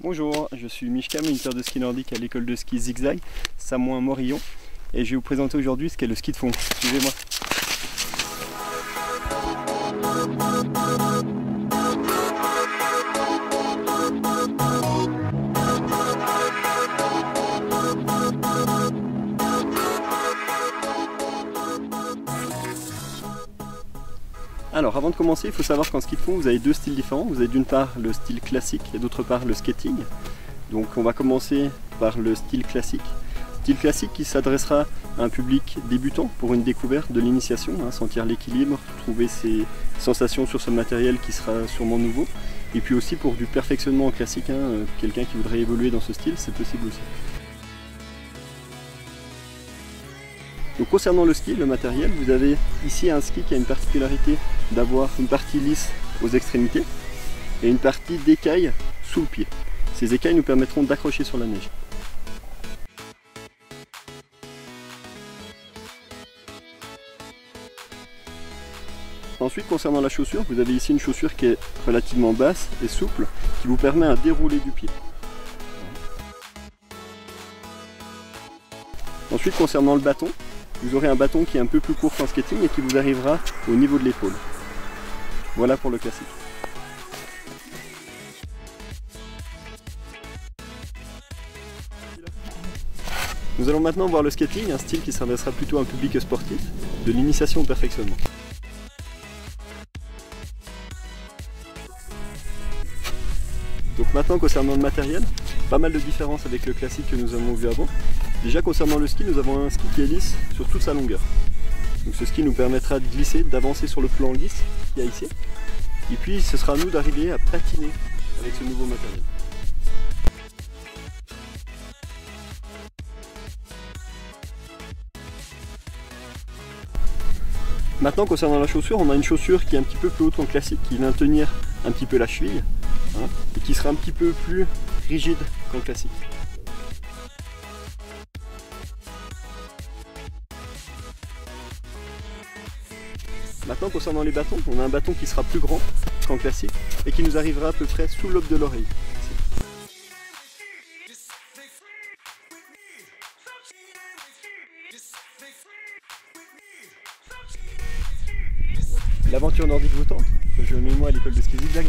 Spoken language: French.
Bonjour, je suis Mishka, moniteur de ski nordique à l'école de ski Zigzag, Samoin-Morillon, et je vais vous présenter aujourd'hui ce qu'est le ski de fond. Suivez-moi. Alors avant de commencer, il faut savoir qu'en ski de fond, vous avez deux styles différents. Vous avez d'une part le style classique et d'autre part le skating. Donc on va commencer par le style classique. Style classique qui s'adressera à un public débutant pour une découverte de l'initiation, sentir l'équilibre, trouver ses sensations sur ce matériel qui sera sûrement nouveau. Et puis aussi pour du perfectionnement en classique, quelqu'un qui voudrait évoluer dans ce style, c'est possible aussi. Donc concernant le ski, le matériel, vous avez ici un ski qui a une particularité d'avoir une partie lisse aux extrémités et une partie d'écailles sous le pied. Ces écailles nous permettront d'accrocher sur la neige. Ensuite, concernant la chaussure, vous avez ici une chaussure qui est relativement basse et souple, qui vous permet un déroulé du pied. Ensuite, concernant le bâton, vous aurez un bâton qui est un peu plus court qu'en skating et qui vous arrivera au niveau de l'épaule. Voilà pour le classique. Nous allons maintenant voir le skating, un style qui s'adressera plutôt à un public sportif, de l'initiation au perfectionnement. Donc maintenant concernant le matériel, pas mal de différences avec le classique que nous avons vu avant. Déjà concernant le ski, nous avons un ski qui est lisse sur toute sa longueur. Donc ce ski nous permettra de glisser, d'avancer sur le plan lisse qu'il y a ici. Et puis ce sera à nous d'arriver à patiner avec ce nouveau matériel. Maintenant concernant la chaussure, on a une chaussure qui est un petit peu plus haute qu'en classique, qui vient tenir un petit peu la cheville, et qui sera un petit peu plus rigide qu'en classique. Maintenant concernant les bâtons, on a un bâton qui sera plus grand qu'en classique et qui nous arrivera à peu près sous l'aube de l'oreille. L'aventure nordique vous tente? Rejoignez-moi à l'école de ski Zigzag.